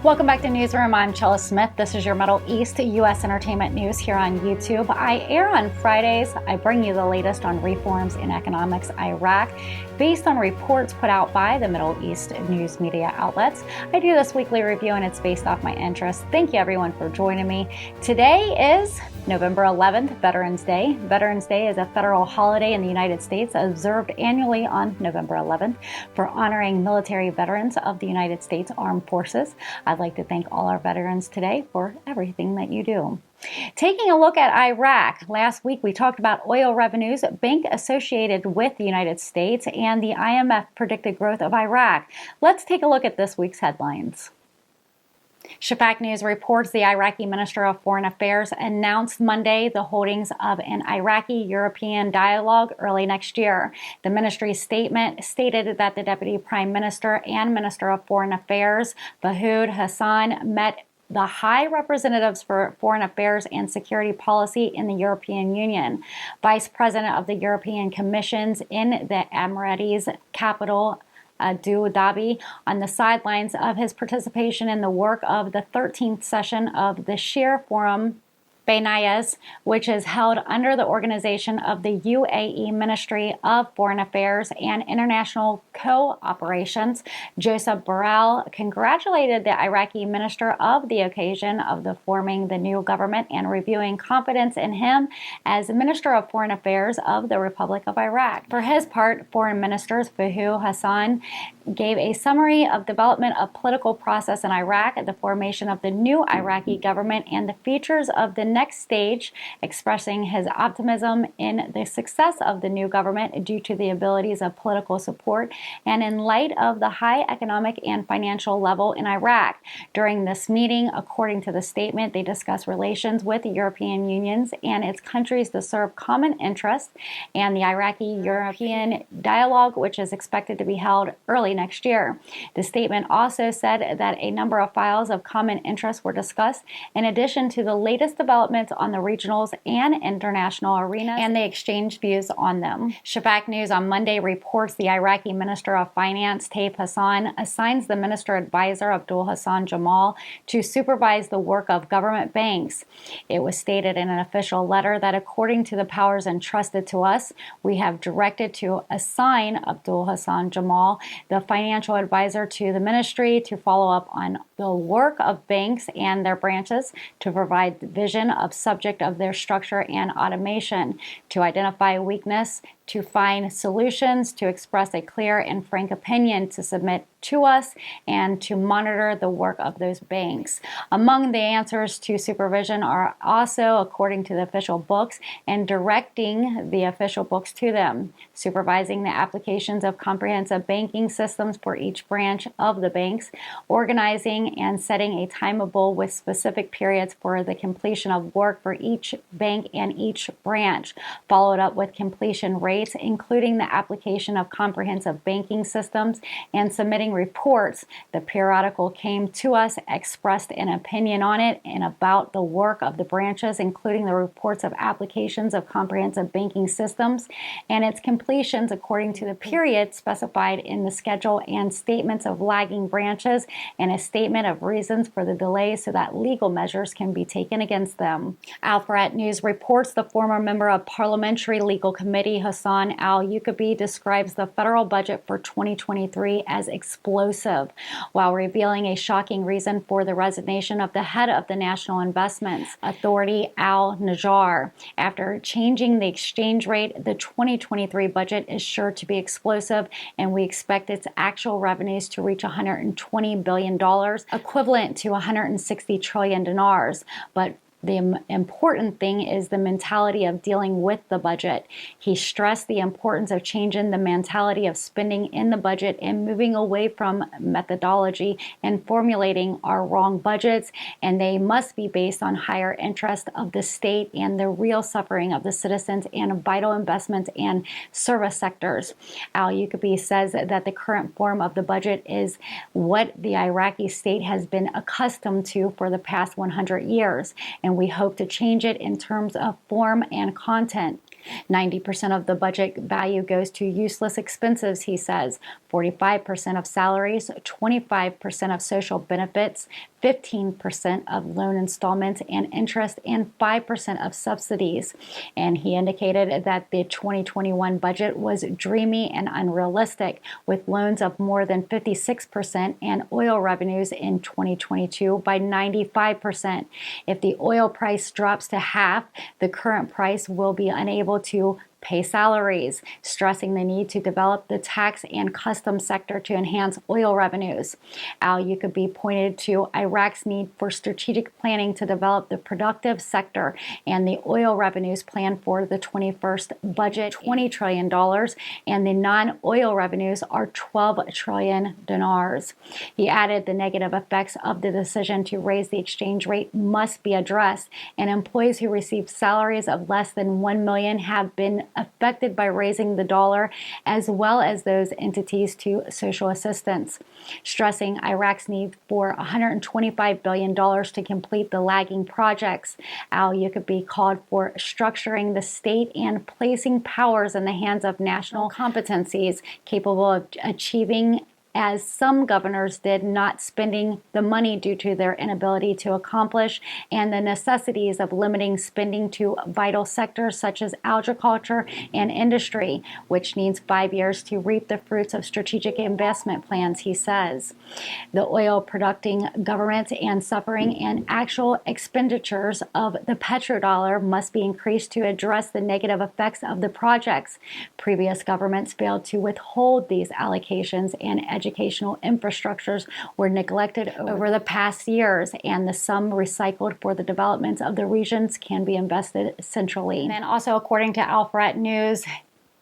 Welcome back to Newsroom. I'm Chella Smith. This is your Middle East U.S. entertainment news here on YouTube. I air on Fridays. I bring you the latest on reforms in economics Iraq based on reports put out by the Middle East news media outlets. I do this weekly review and it's based off my interests. Thank you everyone for joining me. Today is November 11th, Veterans Day. Veterans Day is a federal holiday in the United States observed annually on November 11th for honoring military veterans of the United States Armed Forces. I'd like to thank all our veterans today for everything that you do. Taking a look at Iraq, last week we talked about oil revenues, bank associated with the United States, and the IMF predicted growth of Iraq. Let's take a look at this week's headlines. Shafak News reports the Iraqi Minister of Foreign Affairs announced Monday the holdings of an Iraqi-European dialogue early next year. The ministry's statement stated that the Deputy Prime Minister and Minister of Foreign Affairs, Fahoud Hassan, met the high representatives for foreign affairs and security policy in the European Union, Vice President of the European Commissions in the Emirates capital, Abu Dhabi, on the sidelines of his participation in the work of the 13th session of the Shir Forum Bainayas, which is held under the organization of the UAE Ministry of Foreign Affairs and International Co-operations. Joseph Borrell congratulated the Iraqi minister of the occasion of the forming the new government and reviewing confidence in him as Minister of Foreign Affairs of the Republic of Iraq. For his part, Foreign Minister Fahoud Hassan gave a summary of development of political process in Iraq, the formation of the new Iraqi government, and the features of the next stage, expressing his optimism in the success of the new government due to the abilities of political support and in light of the high economic and financial level in Iraq. During this meeting, according to the statement, they discussed relations with the European Union and its countries to serve common interests and the Iraqi-European dialogue, which is expected to be held early next year. The statement also said that a number of files of common interest were discussed, in addition to the latest developments on the regionals and international arenas, and they exchanged views on them. Shafak News on Monday reports the Iraqi Minister of Finance, Taif Hassan, assigns the Minister Advisor Abdul Hassan Jamal to supervise the work of government banks. It was stated in an official letter that according to the powers entrusted to us, we have directed to assign Abdul Hassan Jamal, the financial advisor to the ministry, to follow up on the work of banks and their branches, to provide vision of subject of their structure and automation, to identify weakness, to find solutions, to express a clear and frank opinion, to submit to us, and to monitor the work of those banks. Among the answers to supervision are also, according to the official books, and directing the official books to them, supervising the applications of comprehensive banking systems for each branch of the banks, organizing and setting a timetable with specific periods for the completion of work for each bank and each branch, followed up with completion rates, including the application of comprehensive banking systems, and submitting reports. The periodical came to us, expressed an opinion on it and about the work of the branches, including the reports of applications of comprehensive banking systems and its completions according to the period specified in the schedule, and statements of lagging branches, and a statement of reasons for the delays so that legal measures can be taken against them. Al-Farat News reports the former member of Parliamentary Legal Committee, Hassan al-Yukabi, describes the federal budget for 2023 as explosive, while revealing a shocking reason for the resignation of the head of the National Investments Authority, al-Najjar. After changing the exchange rate, the 2023 budget is sure to be explosive, and we expect its actual revenues to reach $120 billion, equivalent to 160 trillion dinars. But the important thing is the mentality of dealing with the budget. He stressed the importance of changing the mentality of spending in the budget and moving away from methodology and formulating our wrong budgets, and they must be based on higher interest of the state and the real suffering of the citizens and vital investments and service sectors. Al-Yukabi says that the current form of the budget is what the Iraqi state has been accustomed to for the past 100 years, and we hope to change it in terms of form and content. 90% of the budget value goes to useless expenses, he says. 45% of salaries, 25% of social benefits, 15% of loan installments and interest, and 5% of subsidies. And he indicated that the 2021 budget was dreamy and unrealistic, with loans of more than 56% and oil revenues in 2022 by 95%. If the oil price drops to half, the current price will be unable to pay salaries, stressing the need to develop the tax and customs sector to enhance oil revenues. Al-Yukabi pointed to Iraq's need for strategic planning to develop the productive sector and the oil revenues plan for the 21st budget, $20 trillion, and the non-oil revenues are 12 trillion dinars. He added the negative effects of the decision to raise the exchange rate must be addressed, and employees who receive salaries of less than 1 million have been affected by raising the dollar, as well as those entities to social assistance, stressing Iraq's need for $125 billion to complete the lagging projects. Al-Yukabi called for structuring the state and placing powers in the hands of national competencies capable of achieving, as some governors did, not spending the money due to their inability to accomplish, and the necessities of limiting spending to vital sectors such as agriculture and industry, which needs 5 years to reap the fruits of strategic investment plans, he says. The oil-producing government and suffering and actual expenditures of the petrodollar must be increased to address the negative effects of the projects. Previous governments failed to withhold these allocations, and educational infrastructures were neglected over the past years, and the sum recycled for the development of the regions can be invested centrally. And then also, according to IraqiNews,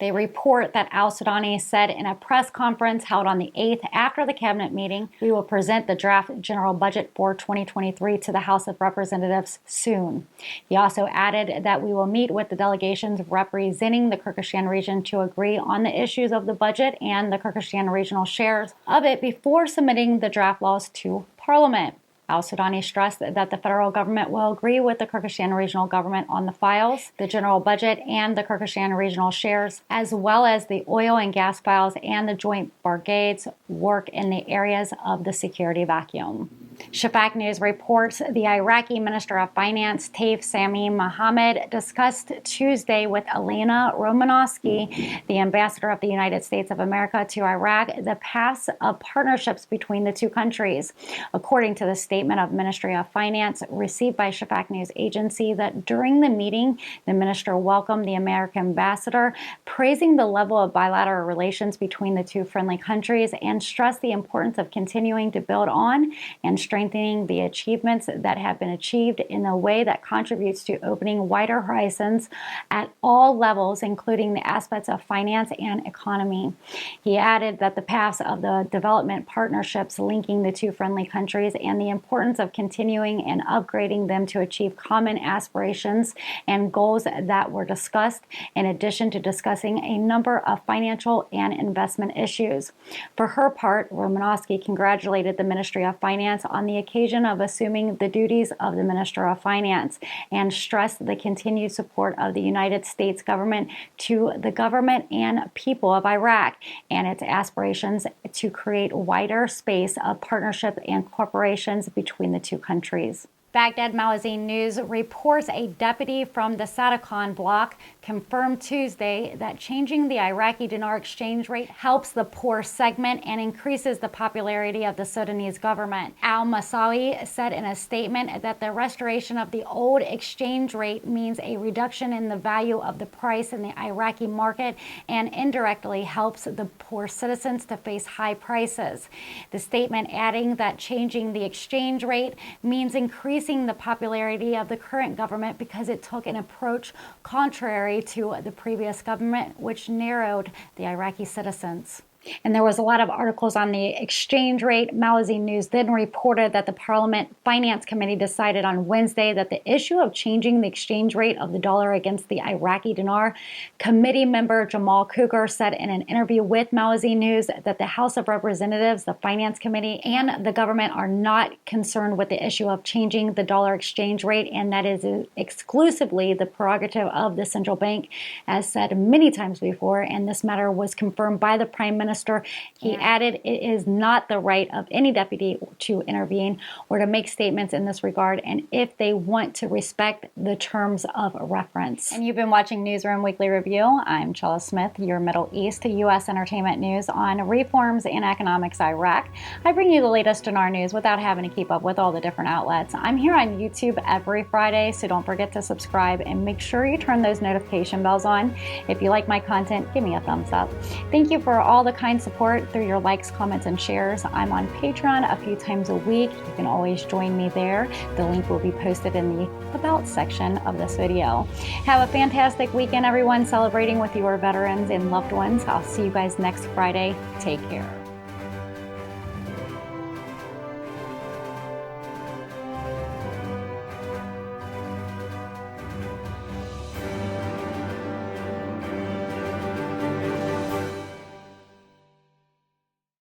they report that al-Sudani said in a press conference held on the 8th after the cabinet meeting, "We will present the draft general budget for 2023 to the House of Representatives soon." He also added that we will meet with the delegations representing the Kurdistan region to agree on the issues of the budget and the Kurdistan regional shares of it before submitting the draft laws to Parliament. Al-Sudani stressed that the federal government will agree with the Kurdistan regional government on the files, the general budget, and the Kurdistan regional shares, as well as the oil and gas files and the joint brigades work in the areas of the security vacuum. Shafaq News reports the Iraqi Minister of Finance, Taif Sami Mohammed, discussed Tuesday with Elena Romanowski, the ambassador of the United States of America to Iraq, the paths of partnerships between the two countries. According to the statement of Ministry of Finance received by Shafaq News Agency, that during the meeting, the minister welcomed the American ambassador, praising the level of bilateral relations between the two friendly countries, and stressed the importance of continuing to build on and strengthening the achievements that have been achieved in a way that contributes to opening wider horizons at all levels, including the aspects of finance and economy. He added that the paths of the development partnerships linking the two friendly countries and the importance of continuing and upgrading them to achieve common aspirations and goals that were discussed, in addition to discussing a number of financial and investment issues. For her part, Romanowski congratulated the Ministry of Finance on the occasion of assuming the duties of the Minister of Finance, and stressed the continued support of the United States government to the government and people of Iraq and its aspirations to create wider space of partnership and cooperation between the two countries. Baghdad Magazine News reports a deputy from the Sadaqan bloc confirmed Tuesday that changing the Iraqi dinar exchange rate helps the poor segment and increases the popularity of the Sudanese government. Al-Masawi said in a statement that the restoration of the old exchange rate means a reduction in the value of the price in the Iraqi market and indirectly helps the poor citizens to face high prices. The statement adding that changing the exchange rate means increasing the popularity of the current government because it took an approach contrary to the previous government, which narrowed the Iraqi citizens. And there was a lot of articles on the exchange rate. Magazine News then reported that the Parliament Finance Committee decided on Wednesday that the issue of changing the exchange rate of the dollar against the Iraqi dinar. Committee member Jamal Cougar said in an interview with Magazine News that the House of Representatives, the Finance Committee, and the government are not concerned with the issue of changing the dollar exchange rate, and that is exclusively the prerogative of the central bank, as said many times before. And this matter was confirmed by the Prime Minister minister. He added, it is not the right of any deputy to intervene or to make statements in this regard, and if they want to respect the terms of reference. And you've been watching Newsroom Weekly Review. I'm Chella Smith, your Middle East U.S. entertainment news on reforms in economics Iraq. I bring you the latest Dinar news without having to keep up with all the different outlets. I'm here on YouTube every Friday, so don't forget to subscribe and make sure you turn those notification bells on. If you like my content, give me a thumbs up. Thank you for all the kind support through your likes, comments, and shares. I'm on Patreon a few times a week. You can always join me there. The link will be posted in the About section of this video. Have a fantastic weekend, everyone, celebrating with your veterans and loved ones. I'll see you guys next Friday. Take care.